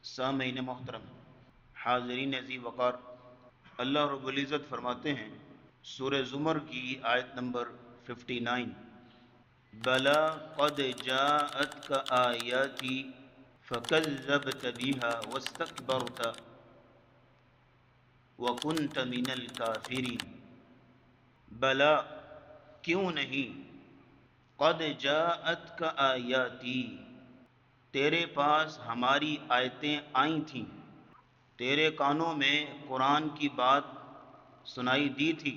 سامعین محترم، حاضرین ذی وقار، اللہ رب العزت فرماتے ہیں سورہ زمر کی آیت نمبر 59، بلا قد جاءتک آیاتی فکذبت بها واستکبرت وکنت من الکافرین۔ بلا، کیوں نہیں، قد جاءتک آیاتی، تیرے پاس ہماری آیتیں آئی تھیں، تیرے کانوں میں قرآن کی بات سنائی دی تھی۔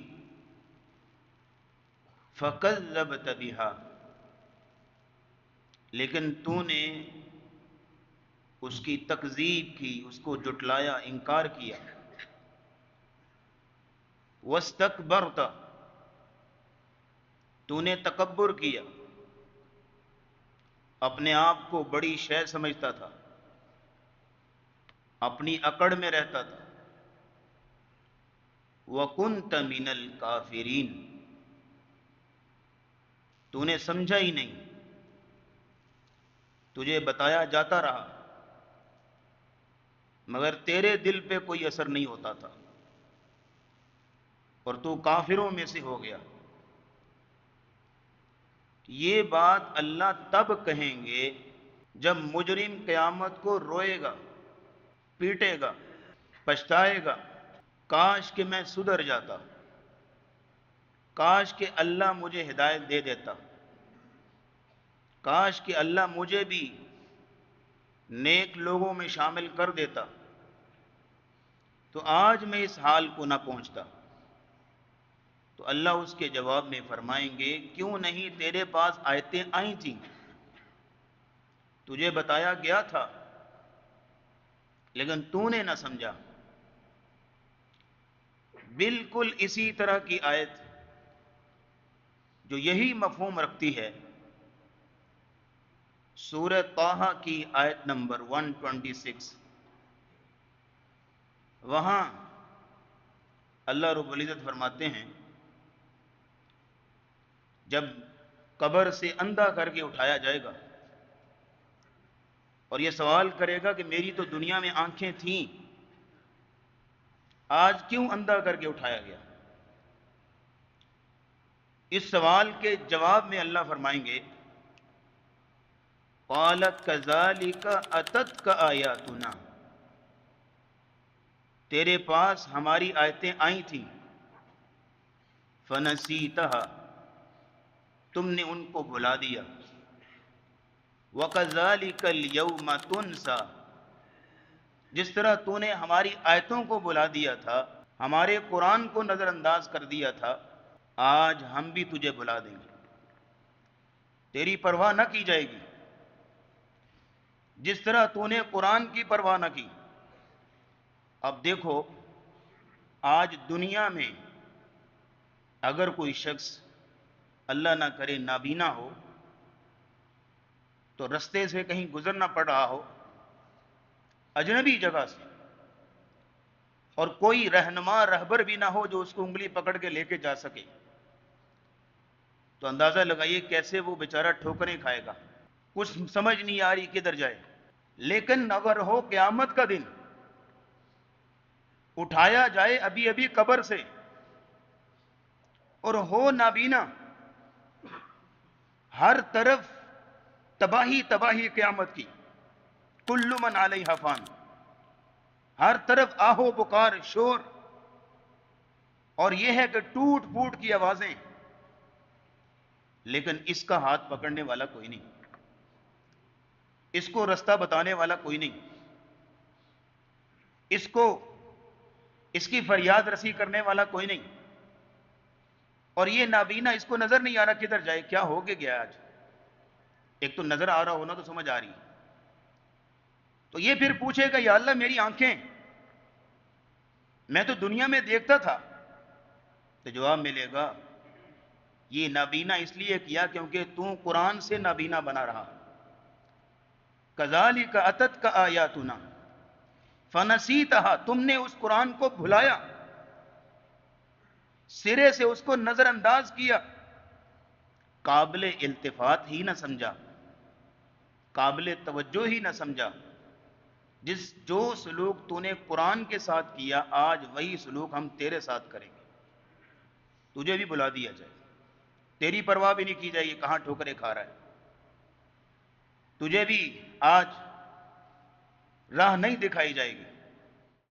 فکذبت بہا، لیکن تو نے اس کی تکذیب کی، اس کو جھٹلایا، انکار کیا۔ واستکبرت، تو نے تکبر کیا، اپنے آپ کو بڑی شے سمجھتا تھا، اپنی اکڑ میں رہتا تھا۔ وَكُنْتَ مِنَ الْكَافِرِينَ، تو نے سمجھا ہی نہیں، تجھے بتایا جاتا رہا مگر تیرے دل پہ کوئی اثر نہیں ہوتا تھا اور تو کافروں میں سے ہو گیا۔ یہ بات اللہ تب کہیں گے جب مجرم قیامت کو روئے گا، پیٹے گا، پچھتائے گا، کاش کہ میں سدھر جاتا، کاش کہ اللہ مجھے ہدایت دے دیتا، کاش کہ اللہ مجھے بھی نیک لوگوں میں شامل کر دیتا، تو آج میں اس حال کو نہ پہنچتا۔ تو اللہ اس کے جواب میں فرمائیں گے، کیوں نہیں، تیرے پاس آیتیں آئی تھیں، تجھے بتایا گیا تھا لیکن تو نے نہ سمجھا۔ بالکل اسی طرح کی آیت جو یہی مفہوم رکھتی ہے، سورہ طٰہٰ کی آیت نمبر 126، وہاں اللہ رب العزت فرماتے ہیں جب قبر سے اندھا کر کے اٹھایا جائے گا اور یہ سوال کرے گا کہ میری تو دنیا میں آنکھیں تھیں، آج کیوں اندھا کر کے اٹھایا گیا؟ اس سوال کے جواب میں اللہ فرمائیں گے، قَالَ كَذَلِكَ أَتَتْكَ آیاتنا، تیرے پاس ہماری آیتیں آئی تھیں، فَنَسِيتَهَا، تم نے ان کو بھلا دیا، وَكَذَلِكَ الْيَوْمَ تُنْسَى، جس طرح تو نے ہماری آیتوں کو بھلا دیا تھا، ہمارے قرآن کو نظر انداز کر دیا تھا، آج ہم بھی تجھے بھلا دیں گے، تیری پرواہ نہ کی جائے گی۔ جس طرح تو نے قرآن کی پرواہ نہ کی، اب دیکھو آج دنیا میں اگر کوئی شخص اللہ نہ کرے نابینا ہو تو رستے سے کہیں گزرنا پڑ رہا ہو اجنبی جگہ سے، اور کوئی رہنما رہبر بھی نہ ہو جو اس کو انگلی پکڑ کے لے کے جا سکے، تو اندازہ لگائیے کیسے وہ بیچارہ ٹھوکریں کھائے گا، کچھ سمجھ نہیں آ رہی کدھر جائے۔ لیکن اگر ہو قیامت کا دن، اٹھایا جائے ابھی ابھی قبر سے اور ہو نابینا، ہر طرف تباہی تباہی قیامت کی، کل من علیہا فان، ہر طرف آہو پکار شور، اور یہ ہے کہ ٹوٹ پھوٹ کی آوازیں، لیکن اس کا ہاتھ پکڑنے والا کوئی نہیں، اس کو رستہ بتانے والا کوئی نہیں، اس کو اس کی فریاد رسی کرنے والا کوئی نہیں، اور یہ نابینا اس کو نظر نہیں آ رہا کدھر جائے، کیا ہو کے گیا آج۔ ایک تو نظر آ رہا ہونا تو سمجھ آ رہی، تو یہ پھر پوچھے گا یا اللہ میری آنکھیں، میں تو دنیا میں دیکھتا تھا، تو جواب ملے گا یہ نابینا اس لیے کیا کیونکہ تو قرآن سے نابینا بنا رہا۔ کذالک اتتک آیاتنا فنسیتہا، تم نے اس قرآن کو بھلایا، سرے سے اس کو نظر انداز کیا، قابل التفات ہی نہ سمجھا، قابل توجہ ہی نہ سمجھا۔ جو سلوک تو نے قرآن کے ساتھ کیا، آج وہی سلوک ہم تیرے ساتھ کریں گے، تجھے بھی بلا دیا جائے، تیری پرواہ بھی نہیں کی جائے گی کہاں ٹھوکریں کھا رہا ہے، تجھے بھی آج راہ نہیں دکھائی جائے گی،